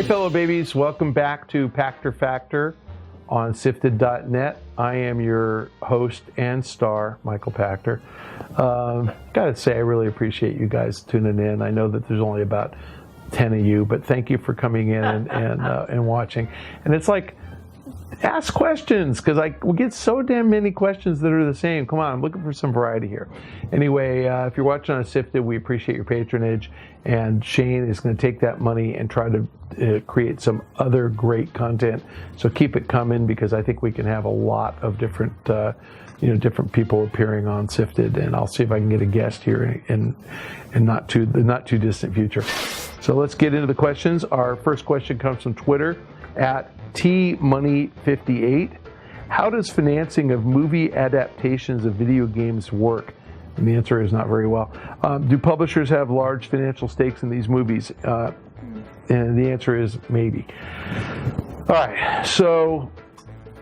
Hey, fellow babies, welcome back to Pachter Factor on SIFTD.net. I am your host and star, Michael Pachter. Gotta say, I really appreciate you guys tuning in. I know that there's only about 10 of you, but thank you for coming in and watching. And it's like, ask questions, because we get so damn many questions that are the same. Come on, I'm looking for some variety here. Anyway, if you're watching on SIFTD, we appreciate your patronage. And Shane is going to take that money and try to create some other great content. So keep it coming, because I think we can have a lot of different, different people appearing on SIFTD. And I'll see if I can get a guest here in the not too distant future. So let's get into the questions. Our first question comes from Twitter at tmoney58. How does financing of movie adaptations of video games work? And the answer is not very well. Do publishers have large financial stakes in these movies? And the answer is maybe. All right, so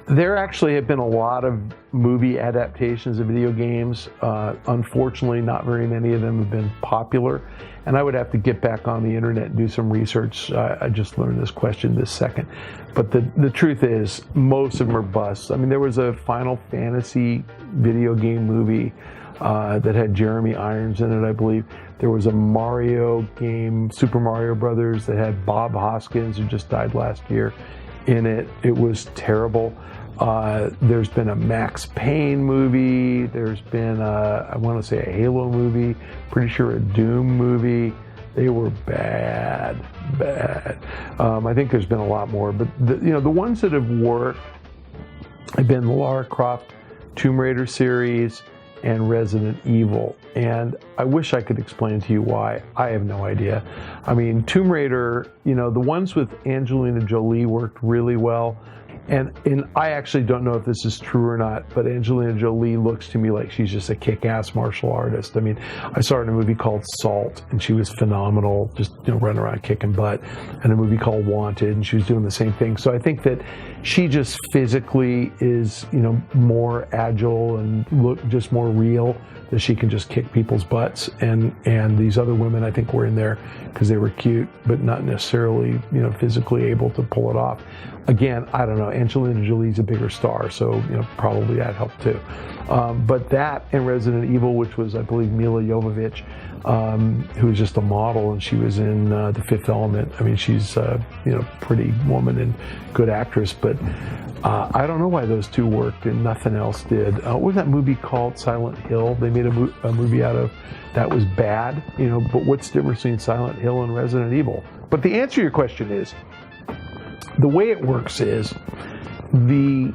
there actually have been a lot of movie adaptations of video games. Unfortunately, not very many of them have been popular. And I would have to get back on the internet and do some research. I just learned this question this second. But the truth is, most of them are busts. I mean, there was a Final Fantasy video game movie that had Jeremy Irons in it, I believe. There was a Mario game, Super Mario Brothers, that had Bob Hoskins, who just died last year, in it. It was terrible. There's been a Max Payne movie. There's been I want to say a Halo movie. Pretty sure a Doom movie. They were bad. I think there's been a lot more, but the ones that have worked have been the Lara Croft Tomb Raider series and Resident Evil. And I wish I could explain to you why. I have no idea. I mean, Tomb Raider, the ones with Angelina Jolie worked really well. And I actually don't know if this is true or not, but Angelina Jolie looks to me like she's just a kick-ass martial artist. I mean, I saw her in a movie called Salt, and she was phenomenal, just running around kicking butt. And a movie called Wanted, and she was doing the same thing. So I think that she just physically is, more agile and look just more real, that she can just kick people's butts. And these other women, I think, were in there because they were cute, but not necessarily, physically able to pull it off. Again, I don't know. Angelina Jolie's a bigger star, so probably that helped too. But that and Resident Evil, which was, I believe, Mila Jovovich, who was just a model, and she was in The Fifth Element. I mean, she's pretty woman and good actress, but I don't know why those two worked and nothing else did. What was that movie called? Silent Hill. They made a movie out of that was bad, but what's the difference between Silent Hill and Resident Evil? But the answer to your question is, the way it works is the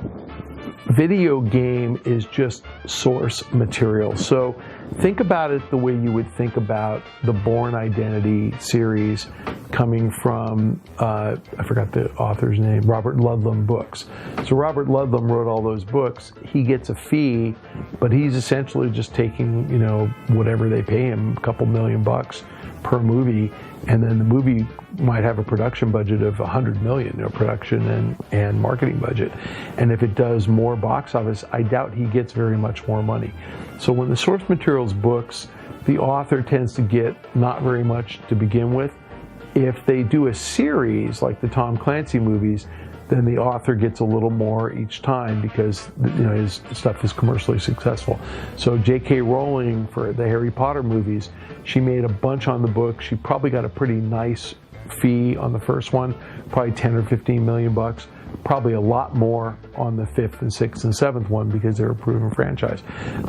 video game is just source material. So think about it the way you would think about the Bourne Identity series coming from, I forgot the author's name, Robert Ludlum books. So Robert Ludlum wrote all those books. He gets a fee, but he's essentially just taking, whatever they pay him, a couple $1,000,000 per movie. And then the movie might have a production budget of $100 million, production and marketing budget. And if it does more box office, I doubt he gets very much more money. So when the source material's books, the author tends to get not very much to begin with. If they do a series like the Tom Clancy movies, then the author gets a little more each time because his stuff is commercially successful. So J.K. Rowling, for the Harry Potter movies, she made a bunch on the book. She probably got a pretty nice fee on the first one, probably 10 or 15 million bucks. Probably a lot more on the 5th and 6th and 7th one because they're a proven franchise.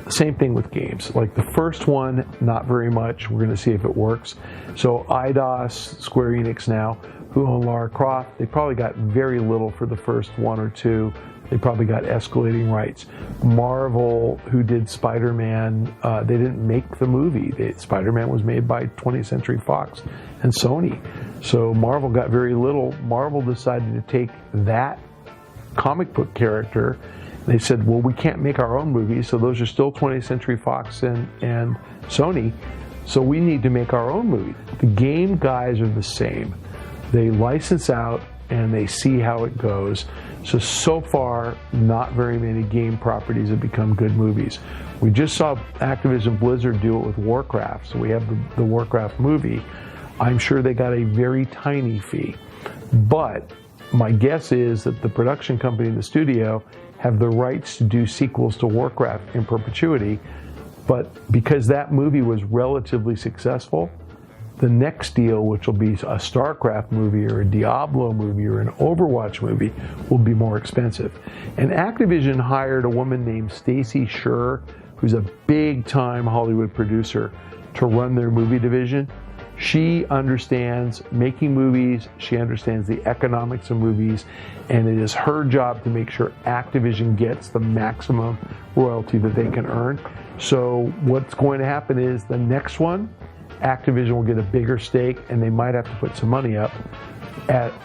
Same thing with games. Like the first one, not very much. We're going to see if it works. So Eidos, Square Enix now, who own Lara Croft, they probably got very little for the first one or two. They probably got escalating rights. Marvel, who did Spider-Man, they didn't make the movie. Spider-Man was made by 20th Century Fox and Sony. So Marvel got very little. Marvel decided to take that comic book character. They said, well, we can't make our own movies, so those are still 20th Century Fox and Sony, so we need to make our own movie. The game guys are the same. They license out and they see how it goes. So far, not very many game properties have become good movies. We just saw Activision Blizzard do it with Warcraft, so we have the Warcraft movie. I'm sure they got a very tiny fee. But my guess is that the production company and the studio have the rights to do sequels to Warcraft in perpetuity, but because that movie was relatively successful, the next deal, which will be a StarCraft movie or a Diablo movie or an Overwatch movie, will be more expensive. And Activision hired a woman named Stacy Sher, who's a big-time Hollywood producer, to run their movie division. She understands making movies, she understands the economics of movies, and it is her job to make sure Activision gets the maximum royalty that they can earn. So what's going to happen is the next one, Activision will get a bigger stake, and they might have to put some money up.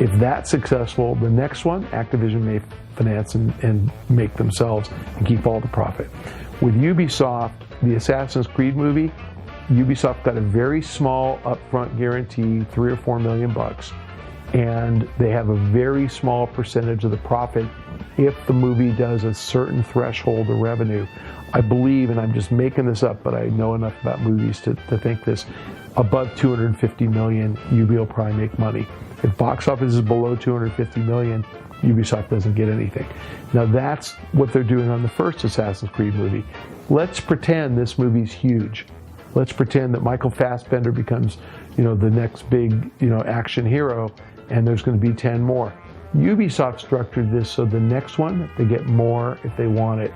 If that's successful, the next one, Activision may finance and make themselves and keep all the profit. With Ubisoft, the Assassin's Creed movie, Ubisoft got a very small upfront guarantee, $3 or $4 million, and they have a very small percentage of the profit if the movie does a certain threshold of revenue. I believe, and I'm just making this up, but I know enough about movies to think this, above $250 million, Ubi will probably make money. If box office is below $250 million, Ubisoft doesn't get anything. Now that's what they're doing on the first Assassin's Creed movie. Let's pretend this movie's huge. Let's pretend that Michael Fassbender becomes, the next big, action hero, and there's going to be 10 more. Ubisoft structured this so the next one, they get more if they want it,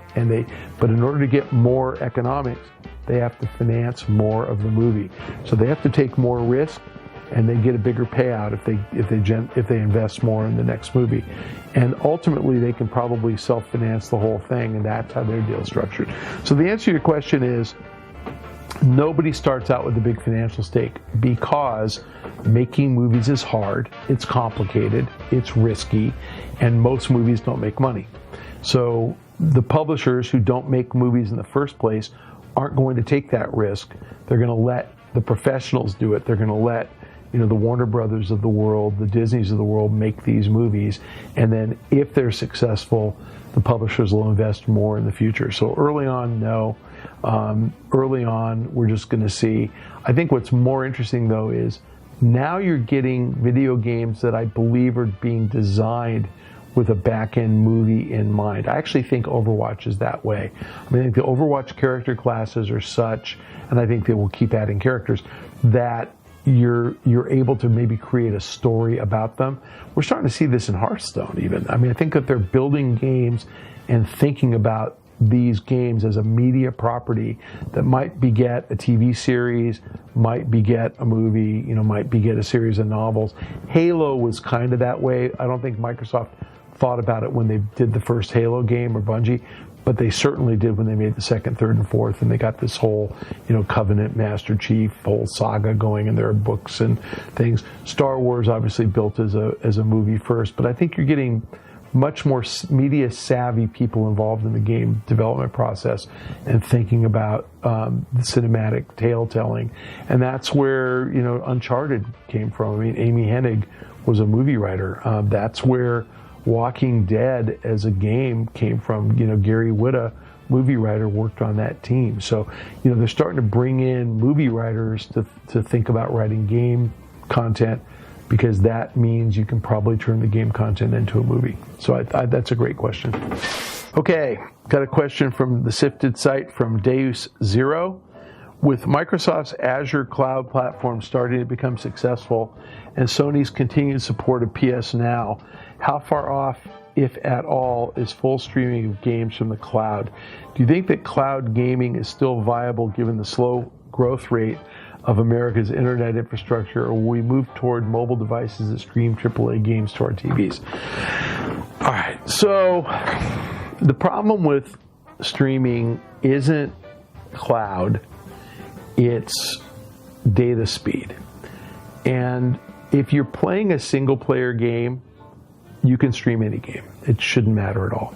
but in order to get more economics, they have to finance more of the movie. So they have to take more risk, and they get a bigger payout if they invest more in the next movie. And ultimately, they can probably self-finance the whole thing, and that's how their deal's structured. So the answer to your question is, nobody starts out with a big financial stake, because making movies is hard, it's complicated, it's risky, and most movies don't make money. So the publishers who don't make movies in the first place aren't going to take that risk. They're going to let the professionals do it. They're going to let the Warner Brothers of the world, the Disneys of the world make these movies, and then if they're successful, the publishers will invest more in the future. So early on, no. Early on, we're just going to see. I think what's more interesting, though, is now you're getting video games that I believe are being designed with a back-end movie in mind. I actually think Overwatch is that way. I think the Overwatch character classes are such, and I think they will keep adding characters, that you're able to maybe create a story about them. We're starting to see this in Hearthstone even. I think that they're building games and thinking about these games as a media property that might beget a TV series, might beget a movie, might beget a series of novels. Halo was kind of that way. I don't think Microsoft thought about it when they did the first Halo game, or Bungie, but they certainly did when they made the second, third, and fourth, and they got this whole, Covenant, Master Chief, whole saga going, and there are books and things. Star Wars obviously built as a movie first, but I think you're getting much more media savvy people involved in the game development process and thinking about the cinematic tale telling, and that's where Uncharted came from. Amy Hennig was a movie writer. That's where Walking Dead as a game came from. Gary Whitta, movie writer, worked on that team. So they're starting to bring in movie writers to think about writing game content, because that means you can probably turn the game content into a movie. So that's a great question. Okay, got a question from the SIFTD site from Deus Zero. With Microsoft's Azure cloud platform starting to become successful and Sony's continued support of PS Now, how far off, if at all, is full streaming of games from the cloud? Do you think that cloud gaming is still viable given the slow growth rate of America's internet infrastructure, or will we move toward mobile devices that stream AAA games to our TVs? All right, so the problem with streaming isn't cloud, it's data speed. And if you're playing a single player game, you can stream any game. It shouldn't matter at all.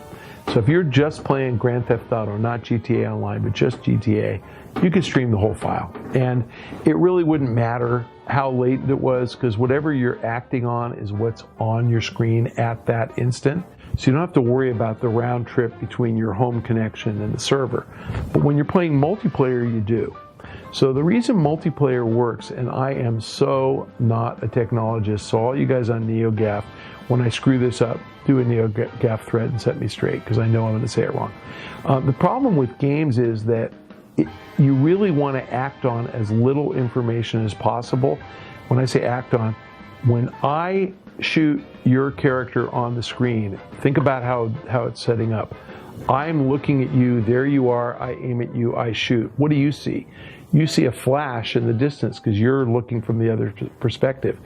So if you're just playing Grand Theft Auto, not GTA Online, but just GTA, you can stream the whole file. And it really wouldn't matter how late it was, because whatever you're acting on is what's on your screen at that instant. So you don't have to worry about the round trip between your home connection and the server. But when you're playing multiplayer, you do. So the reason multiplayer works, and I am so not a technologist, so all you guys on NeoGAF, when I screw this up, do a NeoGAF thread and set me straight, because I know I'm going to say it wrong. The problem with games is that you really want to act on as little information as possible. When I say act on, when I shoot your character on the screen, think about how it's setting up. I'm looking at you, there you are, I aim at you, I shoot. What do you see? You see a flash in the distance because you're looking from the other perspective.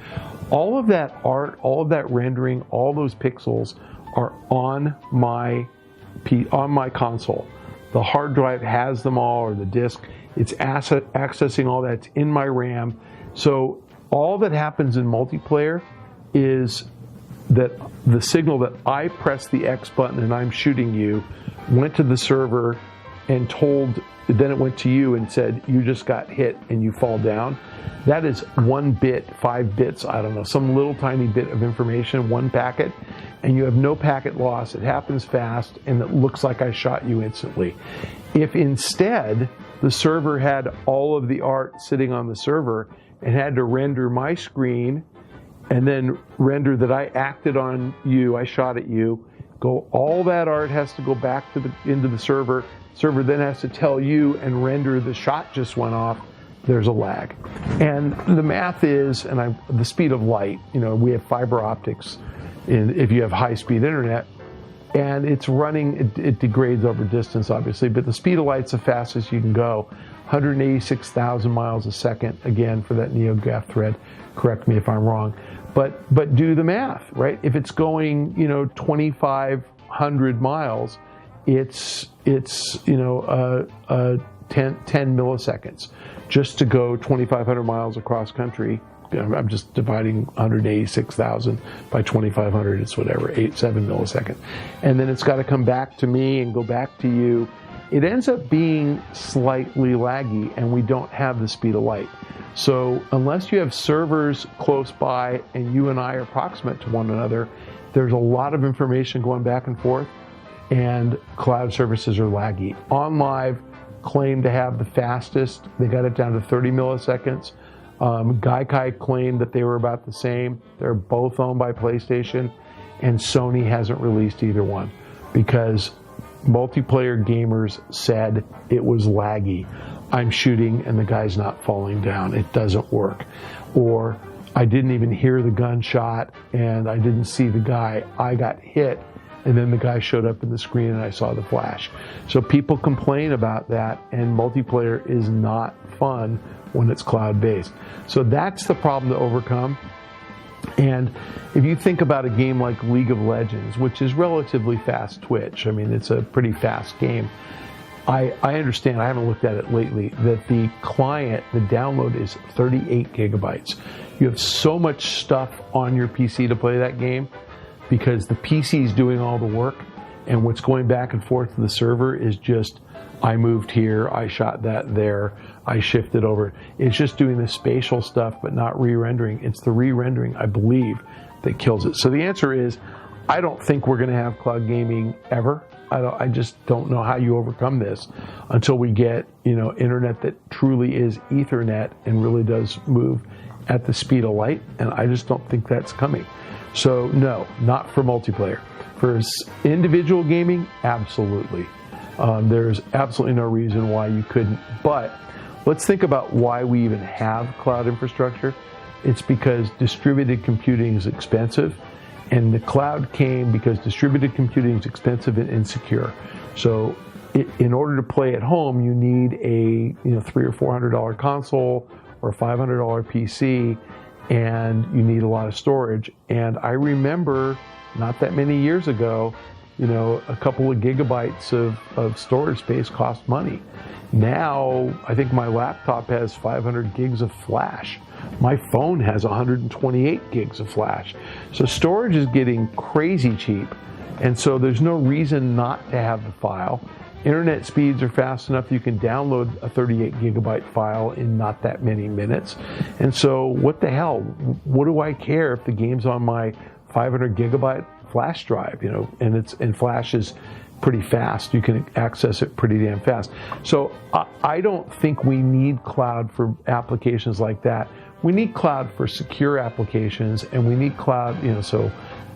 All of that art, all of that rendering, all those pixels are on my console. The hard drive has them all, or the disk. It's accessing all that. It's in my RAM. So all that happens in multiplayer is that the signal that I press the X button and I'm shooting you went to the server and then it went to you and said, you just got hit and you fall down. That is 1 bit, 5 bits, I don't know, some little tiny bit of information, 1 packet, and you have no packet loss. It happens fast and it looks like I shot you instantly. If instead the server had all of the art sitting on the server and had to render my screen and then render that I acted on you, I shot at you, all that art has to go back into the server. Server then has to tell you and render the shot just went off. There's a lag. And the math is, the speed of light, we have fiber optics if you have high-speed internet, and it's running, it degrades over distance, obviously, but the speed of light's the fastest you can go, 186,000 miles a second, again, for that NeoGAF thread. Correct me if I'm wrong. But do the math, right? If it's going, 2,500 miles, it's 10 milliseconds just to go 2,500 miles across country. I'm just dividing 186,000 by 2,500. It's whatever, 7 milliseconds. And then it's got to come back to me and go back to you. It ends up being slightly laggy, and we don't have the speed of light. So unless you have servers close by and you and I are proximate to one another, there's a lot of information going back and forth, and cloud services are laggy. OnLive claimed to have the fastest. They got it down to 30 milliseconds. Gaikai claimed that they were about the same. They're both owned by PlayStation, and Sony hasn't released either one because multiplayer gamers said it was laggy. I'm shooting and the guy's not falling down. It doesn't work. Or I didn't even hear the gunshot and I didn't see the guy. I got hit and then the guy showed up in the screen and I saw the flash. So people complain about that, and multiplayer is not fun when it's cloud-based. So that's the problem to overcome. And if you think about a game like League of Legends, which is relatively fast twitch, it's a pretty fast game. I understand, I haven't looked at it lately, that the client, the download is 38 gigabytes. You have so much stuff on your PC to play that game because the PC is doing all the work, and what's going back and forth to the server is just, I moved here, I shot that there, I shifted over. It's just doing the spatial stuff, but not re-rendering. It's the re-rendering, I believe, that kills it. So the answer is, I don't think we're going to have cloud gaming ever. I just don't know how you overcome this until we get, internet that truly is Ethernet and really does move at the speed of light. And I just don't think that's coming. So no, not for multiplayer. For individual gaming, absolutely. There's absolutely no reason why you couldn't. But let's think about why we even have cloud infrastructure. It's because distributed computing is expensive, and the cloud came because distributed computing is expensive and insecure. So in order to play at home, you need a $300 or $400 console or a $500 PC, and you need a lot of storage. And I remember not that many years ago, a couple of gigabytes of storage space cost money. Now, I think my laptop has 500 gigs of flash. My phone has 128 gigs of flash. So storage is getting crazy cheap. And so there's no reason not to have the file. Internet speeds are fast enough you can download a 38 gigabyte file in not that many minutes. And so what the hell? What do I care if the game's on my 500 gigabyte flash drive, and flash is pretty fast. You can access it pretty damn fast. So I don't think we need cloud for applications like that. We need cloud for secure applications, and we need cloud, so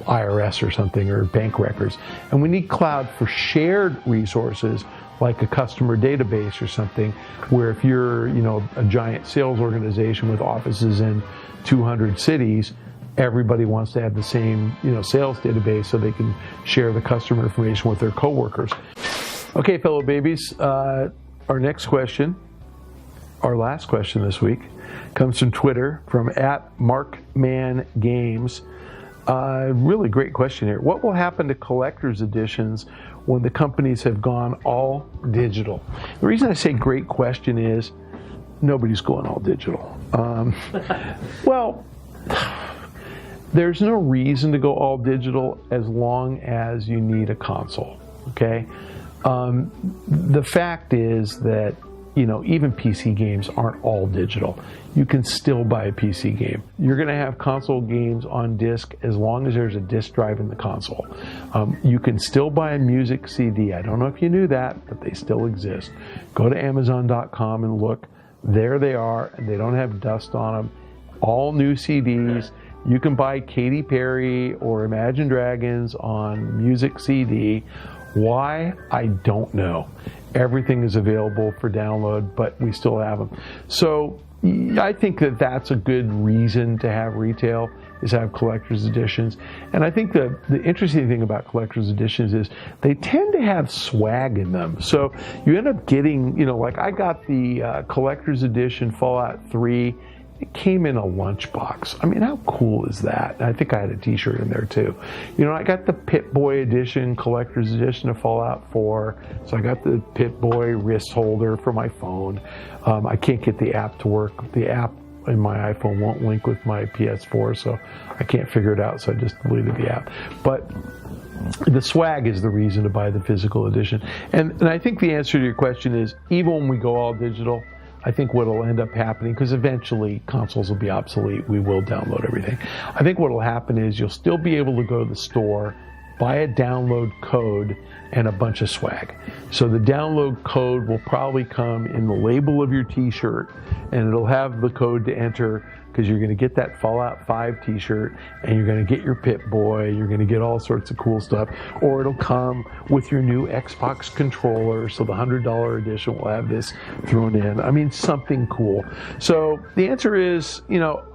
IRS or something, or bank records. And we need cloud for shared resources like a customer database or something, where if you're, a giant sales organization with offices in 200 cities, everybody wants to have the same, sales database so they can share the customer information with their coworkers. Okay, fellow babies, our next question, our last question this week, comes from Twitter, from @MarkmanGames. Really great question here. What will happen to collector's editions when the companies have gone all digital? The reason I say great question is nobody's going all digital. Well, there's no reason to go all digital as long as you need a console, okay? The fact is that, even PC games aren't all digital. You can still buy a PC game. You're going to have console games on disc as long as there's a disc drive in the console. You can still buy a music CD. I don't know if you knew that, but they still exist. Go to Amazon.com and look. There they are, and they don't have dust on them. All new CDs. You can buy Katy Perry or Imagine Dragons on music CD. Why? I don't know. Everything is available for download, but we still have them. So I think that that's a good reason to have retail, is have collector's editions. And I think the interesting thing about collector's editions is they tend to have swag in them. So you end up getting, like I got the collector's edition Fallout 3. It came in a lunchbox. I mean, how cool is that? I think I had a t-shirt in there too. I got the Pip-Boy edition, collector's edition of Fallout 4. So I got the Pip-Boy wrist holder for my phone. I can't get the app to work. The app in my iPhone won't link with my PS4, so I can't figure it out, so I just deleted the app. But the swag is the reason to buy the physical edition. And I think the answer to your question is, even when we go all digital, I think what will end up happening, because eventually consoles will be obsolete, we will download everything. I think what will happen is you'll still be able to go to the store, buy a download code, and a bunch of swag. So the download code will probably come in the label of your t-shirt, and it'll have the code to enter, because you're going to get that Fallout 5 t-shirt, and you're going to get your Pip-Boy, you're going to get all sorts of cool stuff, or it'll come with your new Xbox controller, so the $100 edition will have this thrown in. I mean, something cool. So the answer is,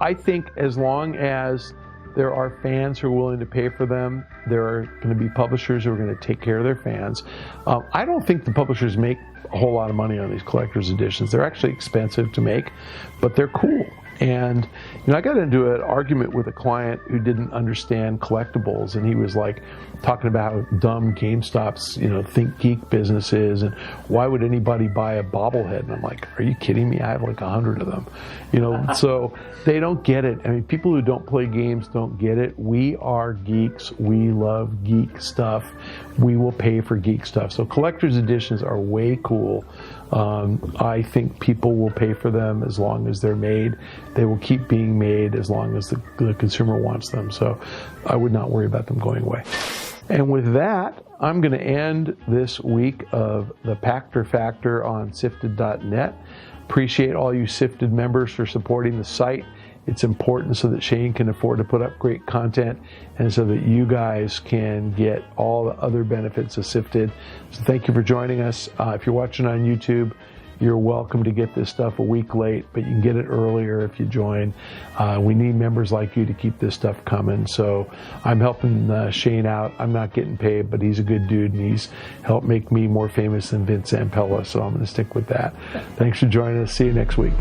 I think as long as there are fans who are willing to pay for them, there are going to be publishers who are going to take care of their fans. I don't think the publishers make a whole lot of money on these collector's editions. They're actually expensive to make, but they're cool. And I got into an argument with a client who didn't understand collectibles, and he was like talking about how dumb GameStop's think geek business is, and why would anybody buy a bobblehead? And I'm like, are you kidding me? I have like 100 of them. So they don't get it. I mean, people who don't play games don't get it. We are geeks. We love geek stuff. We will pay for geek stuff. So collector's editions are way cool. I think people will pay for them as long as they're made. They will keep being made as long as the consumer wants them. So I would not worry about them going away. And with that, I'm going to end this week of the Pachter Factor on SIFTD.net. Appreciate all you SIFTD members for supporting the site. It's important so that Shane can afford to put up great content, and so that you guys can get all the other benefits of SIFTD. So thank you for joining us. If you're watching on YouTube, you're welcome to get this stuff a week late, but you can get it earlier if you join. We need members like you to keep this stuff coming. So I'm helping Shane out. I'm not getting paid, but he's a good dude, and he's helped make me more famous than Vince Zampella, so I'm going to stick with that. Thanks for joining us. See you next week.